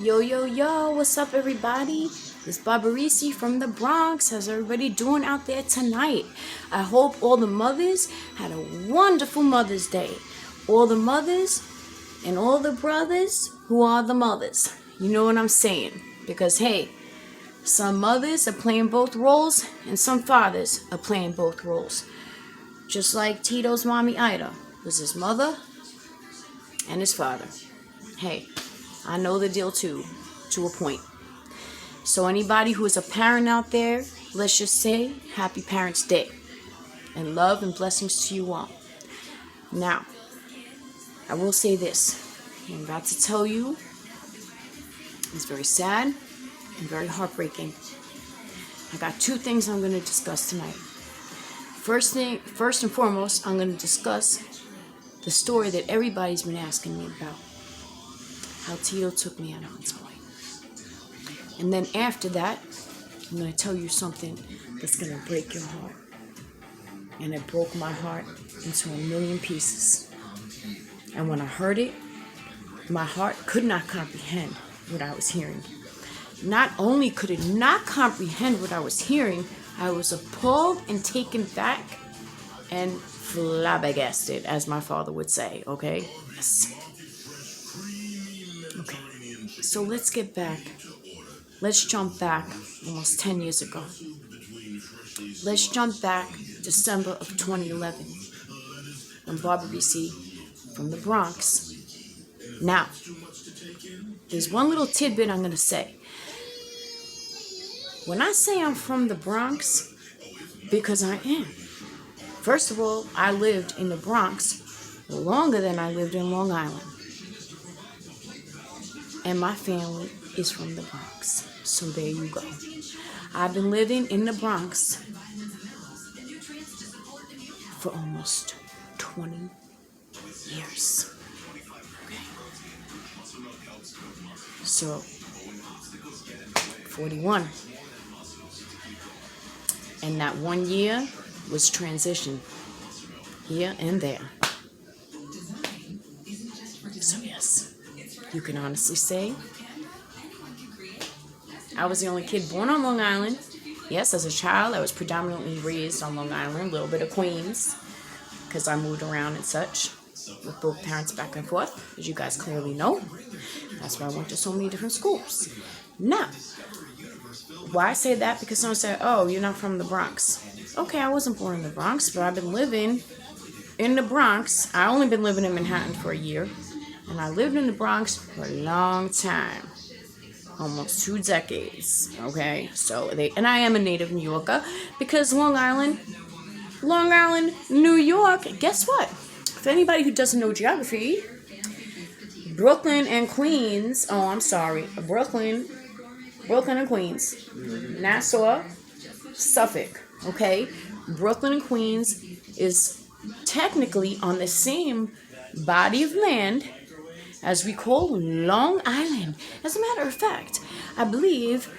Yo, yo, yo, what's up, everybody? It's Barbarisi from the Bronx. How's everybody doing out there tonight? I hope all the mothers had a wonderful Mother's Day. All the mothers and all the brothers who are the mothers. You know what I'm saying? Because, hey, some mothers are playing both roles and some fathers are playing both roles. Just like Tito's mommy Ida was his mother and his father. Hey, I know the deal too, to a point. So anybody who is a parent out there, let's just say Happy Parents' Day. And love and blessings to you all. Now, I will say this. I'm about to tell you, it's very sad and very heartbreaking. I got two things I'm going to discuss tonight. First and foremost, I'm going to discuss the story that everybody's been asking me about. How Tito took me at Hunts Point. And then after that, I'm going to tell you something that's going to break your heart. And it broke my heart into a million pieces. And when I heard it, my heart could not comprehend what I was hearing. Not only could it not comprehend what I was hearing, I was appalled and taken back and flabbergasted, as my father would say, okay? Yes. Okay, so let's get back. Let's jump back almost 10 years ago. Let's jump back December of 2011 when Barbarisi from the Bronx. Now, there's one little tidbit I'm going to say. When I say I'm from the Bronx, because I am. First of all, I lived in the Bronx longer than I lived in Long Island. And my family is from the Bronx. So there you go. I've been living in the Bronx for almost 20 years. Okay. So, 41. And that 1 year was transition here and there. So yes, you can honestly say I was the only kid born on Long Island. Yes, as a child, I was predominantly raised on Long Island, a little bit of Queens, because I moved around and such with both parents back and forth, as you guys clearly know. That's why I went to so many different schools. Now, why I say that? Because someone said, oh, you're not from the Bronx. Okay, I wasn't born in the Bronx, but I've been living in the Bronx. I only been living in Manhattan for a year, and I lived in the Bronx for a long time. Almost 2 decades, okay? So and I am a native New Yorker because Long Island, New York, guess what? For anybody who doesn't know geography, Brooklyn and Queens, Brooklyn and Queens, Nassau, Suffolk, okay? Brooklyn and Queens is technically on the same body of land as we call Long Island. As a matter of fact, I believe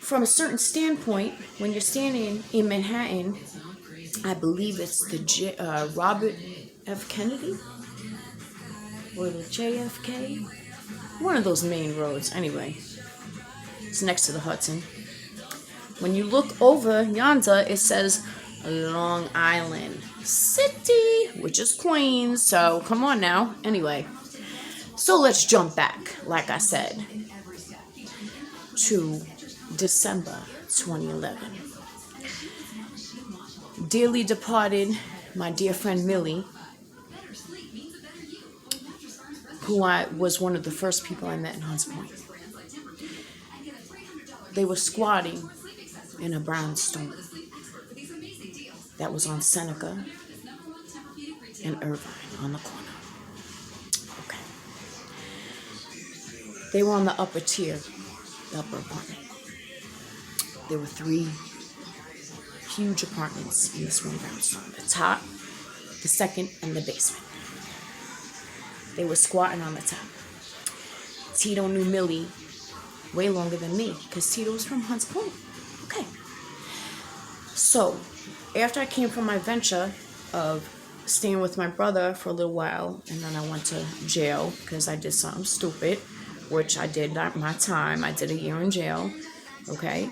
from a certain standpoint, when you're standing in Manhattan, I believe it's the Robert F. Kennedy or the JFK, one of those main roads. Anyway, it's next to the Hudson. When you look over yonder, it says Long Island City, which is Queens. So come on now. Anyway, so let's jump back, like I said, to December 2011. Dearly departed, my dear friend Millie, who was one of the first people I met in Hunts Point. They were squatting in a brownstone that was on Seneca and Irvine on the corner. Okay. They were on the upper tier, the upper apartment. There were 3 huge apartments in this one brownstone. The top, the second, and the basement. They were squatting on the top. Tito knew Millie way longer than me because Tito was from Hunts Point. Okay. So, after I came from my venture of staying with my brother for a little while, and then I went to jail because I did something stupid, which I did my time. I did a year in jail, okay,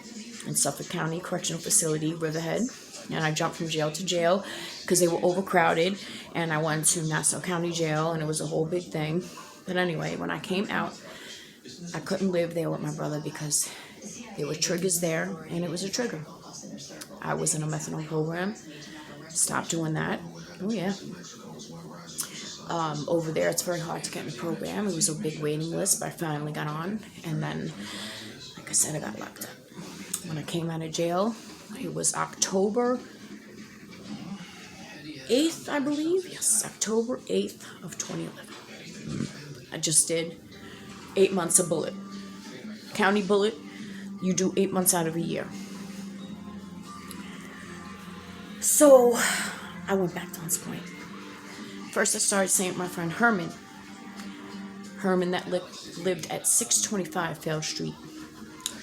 in Suffolk County Correctional Facility, Riverhead. And I jumped from jail to jail because they were overcrowded. And I went to Nassau County Jail, and it was a whole big thing. But anyway, when I came out, I couldn't live there with my brother because there were triggers there, and it was a trigger. I was in a methadone program. Stopped doing that. Oh, yeah. Over there, it's very hard to get in the program. It was a big waiting list, but I finally got on. And then, like I said, I got locked up. When I came out of jail, it was October 8th, I believe. Yes, October 8th of 2011. I just did 8 months of bullet. County bullet, you do 8 months out of a year. So, I went back to Hunts Point. First, I started staying with my friend Herman. Herman that lived at 625 Fail Street.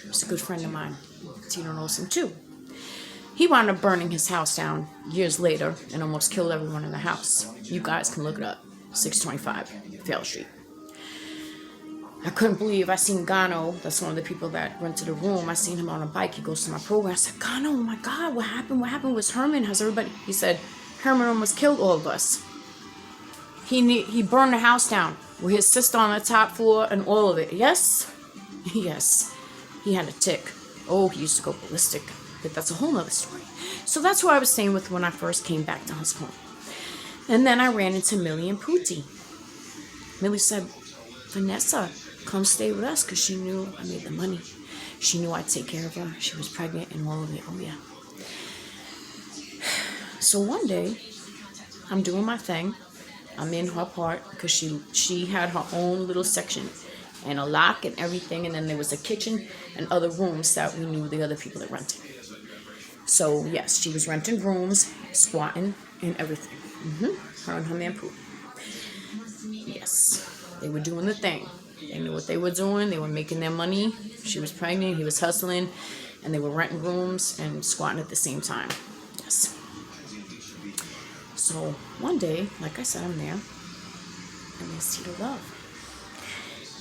He's a good friend of mine. Tito knows him too. He wound up burning his house down years later and almost killed everyone in the house. You guys can look it up. 625 Fail Street. I couldn't believe I seen Gano. That's one of the people that rented the room. I seen him on a bike. He goes to my program. I said, Gano, oh my God, what happened? What happened? Was Herman? How's everybody? He said, Herman almost killed all of us. He burned the house down with his sister on the top floor and all of it. Yes? Yes. He had a tick. Oh, he used to go ballistic. But that's a whole nother story. So that's who I was staying with when I first came back to Hunts Point. And then I ran into Millie and Pootie. Millie said, Vanessa, come stay with us, because she knew I made the money. She knew I'd take care of her. She was pregnant and all of it. Oh, yeah. So one day, I'm doing my thing. I'm in her part because she had her own little section and a lock and everything. And then there was a kitchen and other rooms that we knew the other people that rented. So, yes, she was renting rooms, squatting, and everything. Her and her man Pooh. Yes, they were doing the thing. They knew what they were doing. They were making their money. She was pregnant. He was hustling. And they were renting rooms and squatting at the same time. Yes. So one day, like I said, I'm there. And there's Tito Love.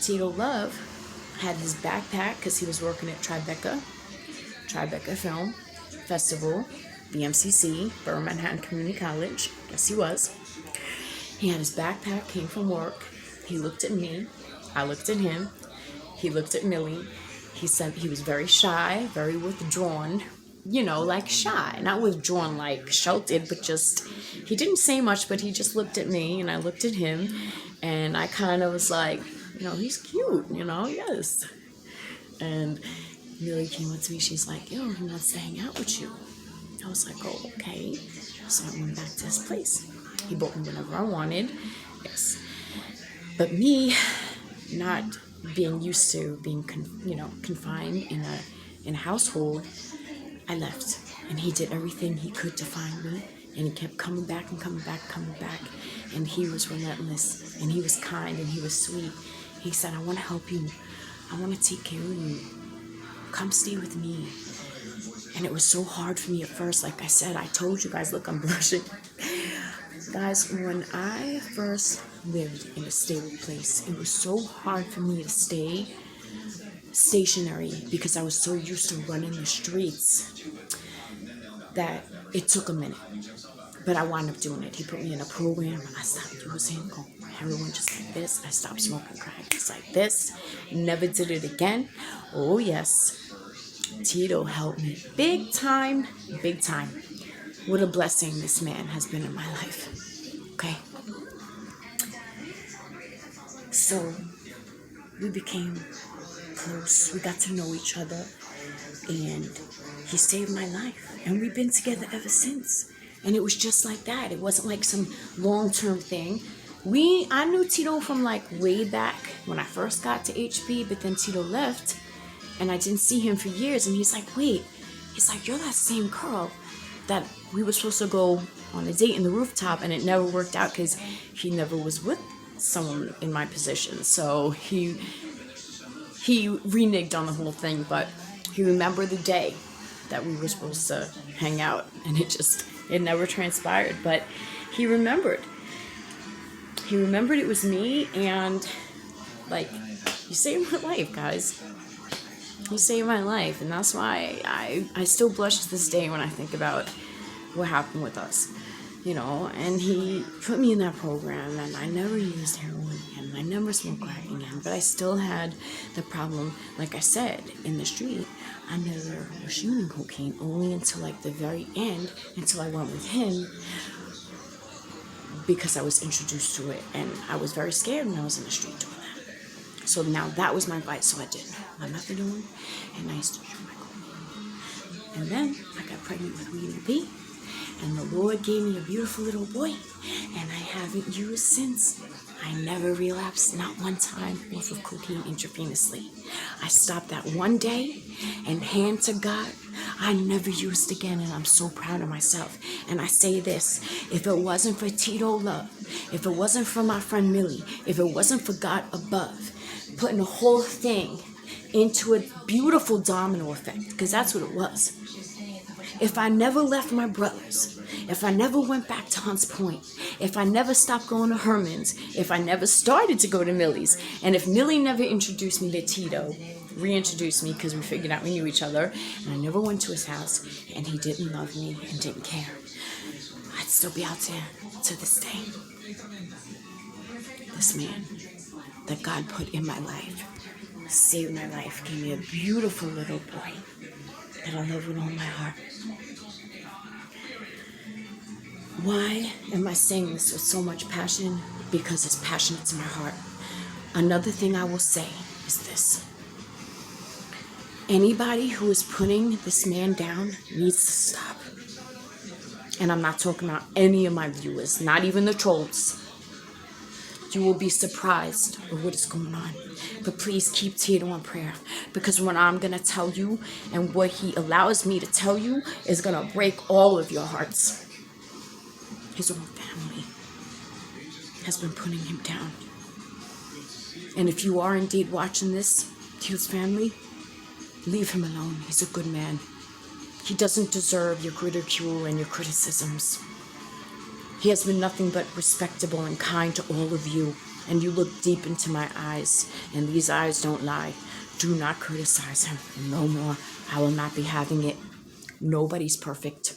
Tito Love had his backpack because he was working at Tribeca Film Festival, BMCC, Borough Manhattan Community College. Yes, he was. He had his backpack, came from work. He looked at me. I looked at him. He looked at Millie. He said he was very shy, very withdrawn. You know, like shy. Not withdrawn like sheltered, but just, he didn't say much, but he just looked at me and I looked at him. And I kind of was like, you know, he's cute, you know, yes. And Millie came up to me. She's like, yo, he wants to hang out with you. I was like, oh, okay. So I went back to his place. He bought me whenever I wanted. Yes. But me, not being used to being, confined in a household, I left. And he did everything he could to find me. And he kept coming back and coming back, coming back. And he was relentless. And he was kind and he was sweet. He said, I want to help you. I want to take care of you. Come stay with me. And it was so hard for me at first. Like I said, I told you guys, look, I'm blushing. Guys, when I first lived in a stable place, it was so hard for me to stay stationary because I was so used to running the streets that it took a minute. But I wound up doing it. He put me in a program. I stopped using heroin just like this. I stopped smoking crack just like this. Never did it again. Oh, yes. Tito helped me big time, big time. What a blessing this man has been in my life. Okay? So, we became close. We got to know each other. And he saved my life. And we've been together ever since. And it was just like that. It wasn't like some long-term thing. I knew Tito from like way back when I first got to HB, but then Tito left. And I didn't see him for years. And he's like, wait. He's like, you're that same girl that we were supposed to go on a date in the rooftop. And it never worked out because he never was with someone in my position. So he reneged on the whole thing. But he remembered the day that we were supposed to hang out. And it never transpired. But he remembered. He remembered it was me. And like You saved my life, guys. You saved my life, and that's why I still blush to this day when I think about what happened with us. You know, and he put me in that program, and I never used heroin again, I never smoked crack again, but I still had the problem, like I said, in the street. I never was using cocaine, only until like the very end, until I went with him, because I was introduced to it, and I was very scared when I was in the street doing that. So now that was my vice, so I did my methadone, and I used to drink my cocaine. And then I got pregnant with Weedy B, and the Lord gave me a beautiful little boy, and I haven't used since. I never relapsed, not one time, off of cocaine intravenously. I stopped that one day, and hand to God, I never used again, and I'm so proud of myself. And I say this, if it wasn't for Tito Love, if it wasn't for my friend Millie, if it wasn't for God above, putting the whole thing into a beautiful domino effect, because that's what it was. If I never left my brothers, if I never went back to Hunts Point, if I never stopped going to Herman's, if I never started to go to Millie's, and if Millie never introduced me to Tito, reintroduced me because we figured out we knew each other, and I never went to his house, and he didn't love me and didn't care, I'd still be out there to this day. This man that God put in my life saved my life, gave me a beautiful little boy that I love with all my heart. Why am I saying this with so much passion? Because it's passionate to my heart. Another thing I will say is this. Anybody who is putting this man down needs to stop. And I'm not talking about any of my viewers, not even the trolls. You will be surprised of what is going on. But please keep Tito in prayer, because what I'm going to tell you and what he allows me to tell you is going to break all of your hearts. His own family has been putting him down. And if you are indeed watching this, Tito's family, leave him alone. He's a good man. He doesn't deserve your ridicule and your criticisms. He has been nothing but respectable and kind to all of you, and you look deep into my eyes, and these eyes don't lie. Do not criticize him. No more. I will not be having it. Nobody's perfect.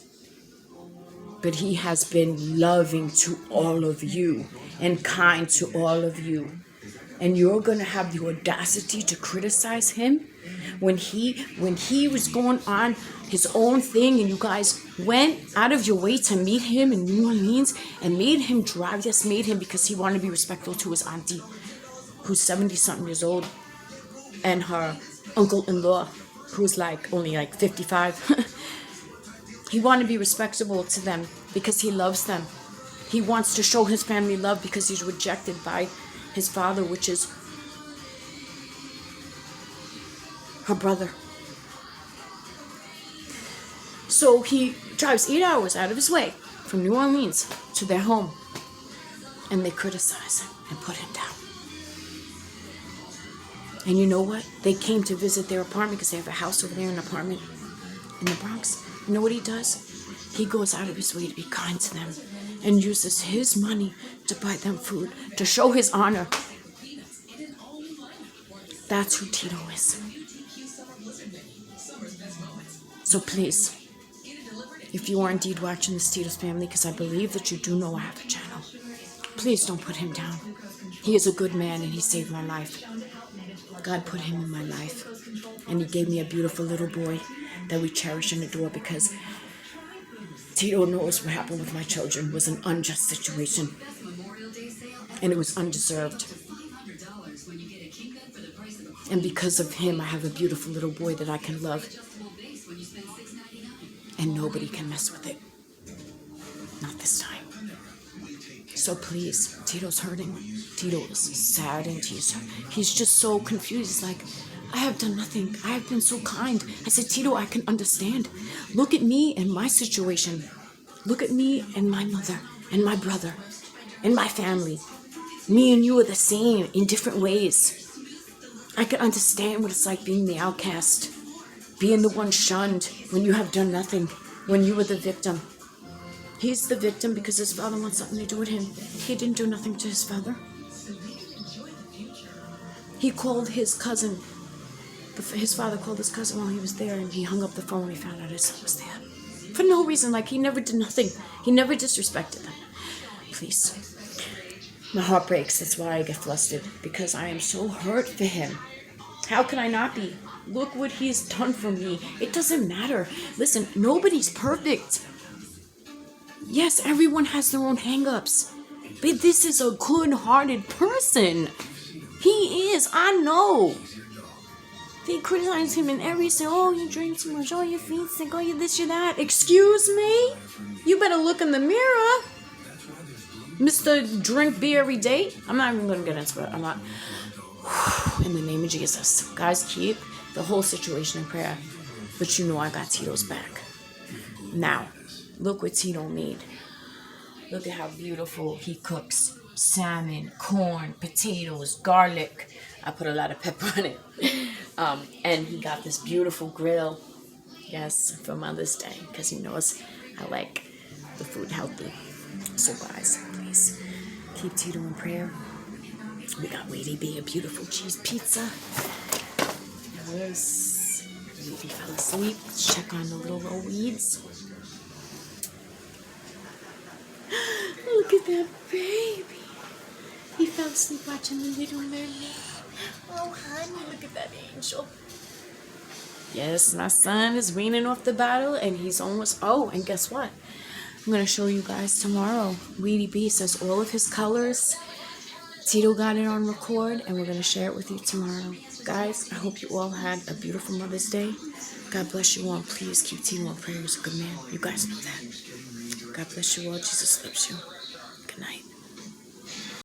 But he has been loving to all of you and kind to all of you. And you're going to have the audacity to criticize him when he was going on his own thing, and you guys went out of your way to meet him in New Orleans and made him drive. Yes, made him, because he wanted to be respectful to his auntie, who's 70-something years old, and her uncle-in-law, who's only 55. He wanted to be respectable to them because he loves them. He wants to show his family love because he's rejected by his father, which is her brother. So he drives 8 hours out of his way from New Orleans to their home, and they criticize him and put him down. And you know what? They came to visit their apartment because they have a house over there, an apartment in the Bronx. You know what he does? He goes out of his way to be kind to them and uses his money to buy them food, to show his honor. That's who Tito is. So please, if you are indeed watching this Tito's family, because I believe that you do know I have a channel, please don't put him down. He is a good man, and he saved my life. God put him in my life, and he gave me a beautiful little boy that we cherish and adore, because Tito knows what happened with my children. It was an unjust situation, and it was undeserved. And because of him, I have a beautiful little boy that I can love, and nobody can mess with it. Not this time. So please, Tito's hurting. Tito is sad, and he's just so confused. He's like, I have done nothing. I have been so kind. I said, Tito, I can understand. Look at me and my situation. Look at me and my mother and my brother and my family. Me and you are the same in different ways. I can understand what it's like being the outcast, being the one shunned when you have done nothing, when you were the victim. He's the victim because his father wants something to do with him. He didn't do nothing to his father. He called his cousin. His father called his cousin while he was there, and he hung up the phone when he found out his son was there. For no reason, like he never did nothing. He never disrespected them. Please. My heart breaks. That's why I get flustered, because I am so hurt for him. How can I not be? Look what he's done for me. It doesn't matter. Listen, nobody's perfect. Yes, everyone has their own hang-ups. But this is a good-hearted person. He is. I know. They criticize him in every say, oh, you drink too much, oh, your feet sick, oh, you this, you that. Excuse me? You better look in the mirror. Mr. Drink beer every day. I'm not even going to get into it. I'm not. In the name of Jesus. Guys, keep the whole situation in prayer. But you know I got Tito's back. Now, look what Tito made. Look at how beautiful he cooks. Salmon, corn, potatoes, garlic. I put a lot of pepper on it. And he got this beautiful grill. Yes, for Mother's Day. Because he knows I like the food healthy. So guys, please keep Tito in prayer. We got Weedy B, a beautiful cheese pizza. Yes. Weedy fell asleep. Let's check on the little weeds. Look at that baby. He fell asleep watching the Little Mermaid. Oh, honey, look at that angel. Yes, my son is weaning off the bottle, and he's almost... Oh, and guess what? I'm going to show you guys tomorrow. Weedy B says all of his colors. Tito got it on record, and we're going to share it with you tomorrow. Guys, I hope you all had a beautiful Mother's Day. God bless you all. Please keep Tito in prayer. He's a good man. You guys know that. God bless you all. Jesus loves you. Good night.